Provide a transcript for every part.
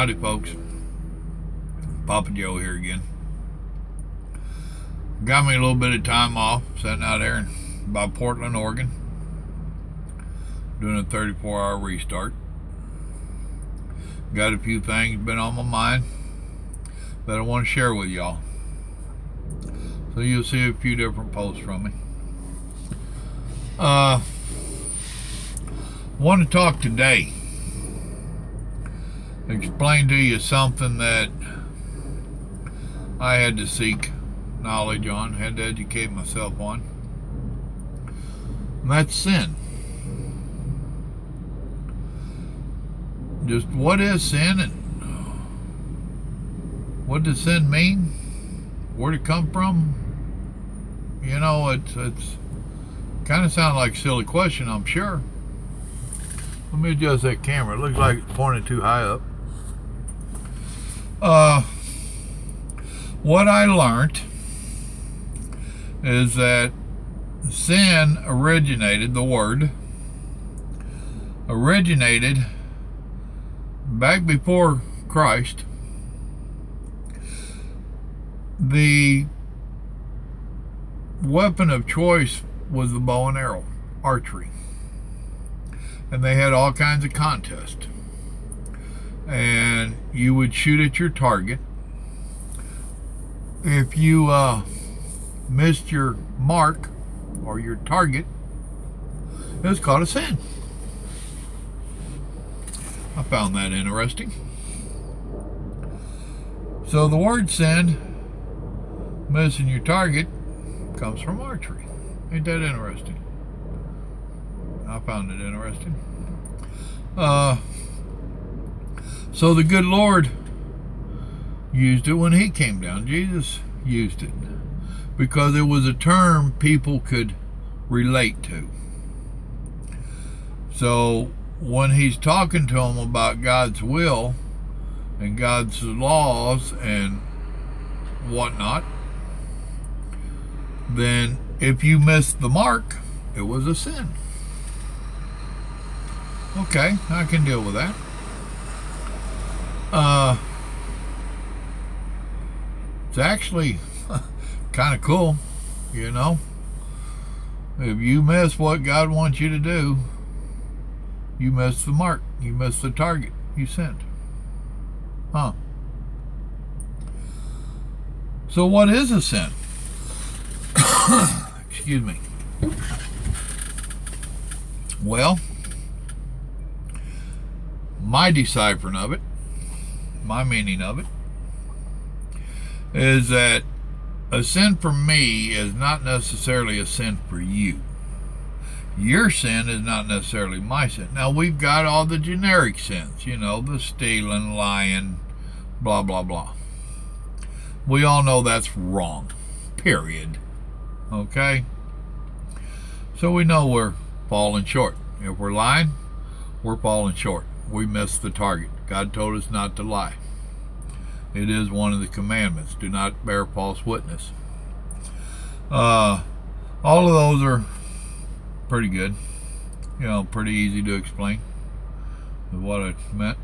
Howdy, folks. Papa Joe here again. Got me a little bit of time off, sitting out there by Portland, Oregon, doing a 34-hour restart. Got a few things been on my mind that I want to share with y'all. So you'll see a few different posts from me. Want to talk today, explain to you something that I had to seek knowledge on, had to educate myself on. And that's sin. Just what is sin and what does sin mean? Where'd it come from? You know, it's kind of sounds like a silly question, I'm sure. Let me adjust that camera. It looks like it's pointed too high up. What I learned is that sin originated, the word originated back before Christ. The weapon of choice was the bow and arrow, archery. And they had all kinds of contests. And you would shoot at your target. If you missed your mark or your target, it was called a sin. I found that interesting. So the word sin, missing your target, comes from archery. Ain't that interesting? I found it interesting. So the good Lord used it when he came down. Jesus used it because it was a term people could relate to. So when he's talking to them about God's will and God's laws and whatnot, then if you missed the mark, it was a sin. Okay, I can deal with that. It's actually kind of cool, you know. If you miss what God wants you to do, you miss the mark. You miss the target. You sinned. Huh. So what is a sin? Excuse me. Well, my deciphering of it, my meaning of it, is that a sin for me is not necessarily a sin for you. Your sin is not necessarily my sin. Now, we've got all the generic sins, you know, the stealing, lying, blah, blah, blah. We all know that's wrong, period. Okay? So we know we're falling short. If we're lying, we're falling short. We missed the target. God told us not to lie. It is one of the commandments. Do not bear false witness. All of those are pretty good. You know, pretty easy to explain what it meant.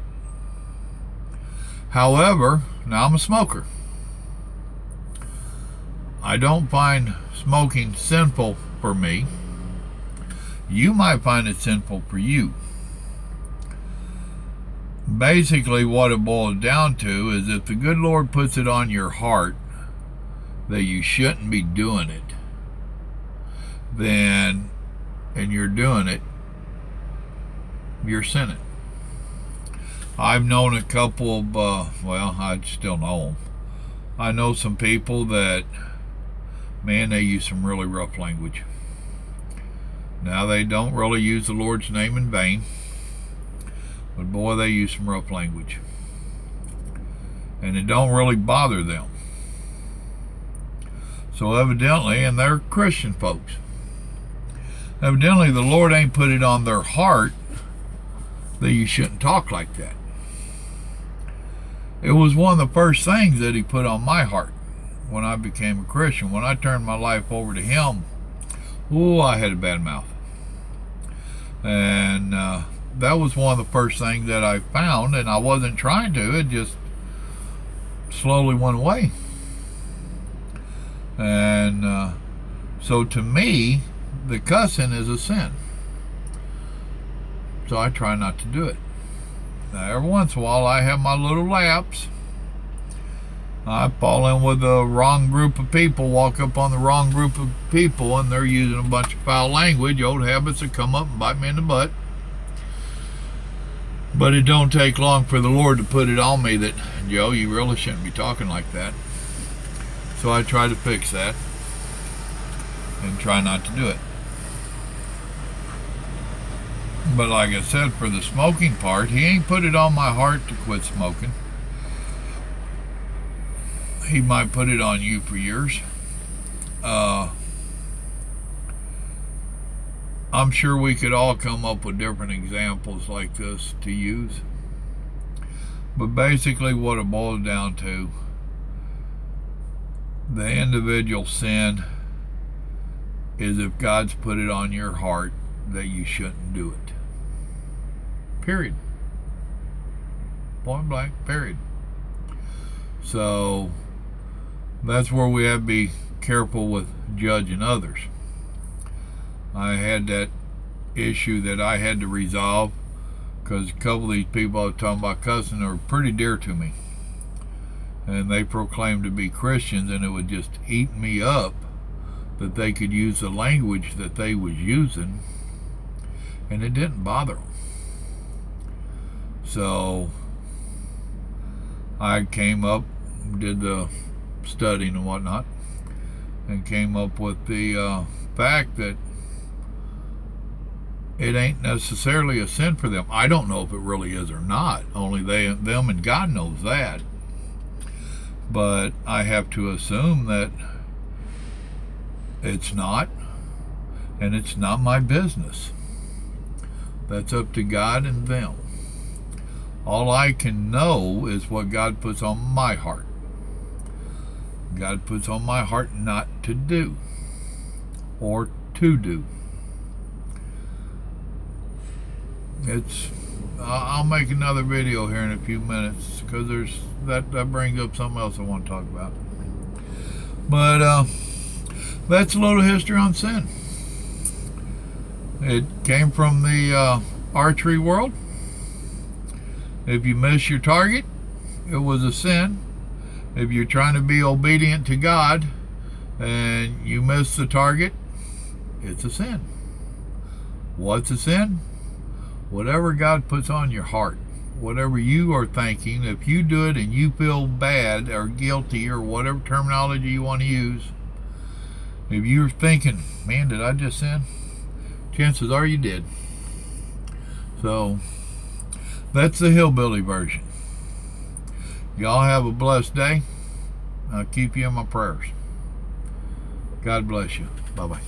However, now I'm a smoker. I don't find smoking sinful for me. You might find it sinful for you. Basically, what it boils down to is if the good Lord puts it on your heart that you shouldn't be doing it, then, and you're doing it, you're sinning. I've known a couple of, well, I still know them. I know some people that, man, they use some really rough language. Now, they don't really use the Lord's name in vain. But boy, they use some rough language. And it don't really bother them. So evidently, and they're Christian folks, evidently the Lord ain't put it on their heart that you shouldn't talk like that. It was one of the first things that he put on my heart when I became a Christian. When I turned my life over to him, I had a bad mouth. And that was one of the first things that I found, and I wasn't trying to. It just slowly went away. And so to me, the cussing is a sin. So I try not to do it. Now, every once in a while, I have my little lapse. I fall in with the wrong group of people, walk up on the wrong group of people, and they're using a bunch of foul language, old habits that come up and bite me in the butt. But it don't take long for the Lord to put it on me that, Joe, you really shouldn't be talking like that. So I try to fix that and try not to do it. But like I said, for the smoking part, he ain't put it on my heart to quit smoking. He might put it on you for years. I'm sure we could all come up with different examples like this to use. But basically what it boils down to, the individual sin is if God's put it on your heart that you shouldn't do it. Period. Point blank, period. So that's where we have to be careful with judging others. I had that issue that I had to resolve because a couple of these people I was talking about cussing are pretty dear to me. And they proclaimed to be Christians, and it would just eat me up that they could use the language that they was using, and it didn't bother them. So I came up, did the studying and whatnot, and came up with the fact that it ain't necessarily a sin for them. I don't know if it really is or not. Only them and God knows that. But I have to assume that it's not, and it's not my business. That's up to God and them. All I can know is what God puts on my heart. God puts on my heart not to do or to do. I'll make another video here in a few minutes because that brings up something else I want to talk about. But that's a little history on sin. It came from the archery world. If you miss your target, it was a sin. If you're trying to be obedient to God and you miss the target, it's a sin. What's a sin? Whatever God puts on your heart, whatever you are thinking, if you do it and you feel bad or guilty or whatever terminology you want to use, if you're thinking, man, did I just sin? Chances are you did. So that's the hillbilly version. Y'all have a blessed day. I'll keep you in my prayers. God bless you. Bye-bye.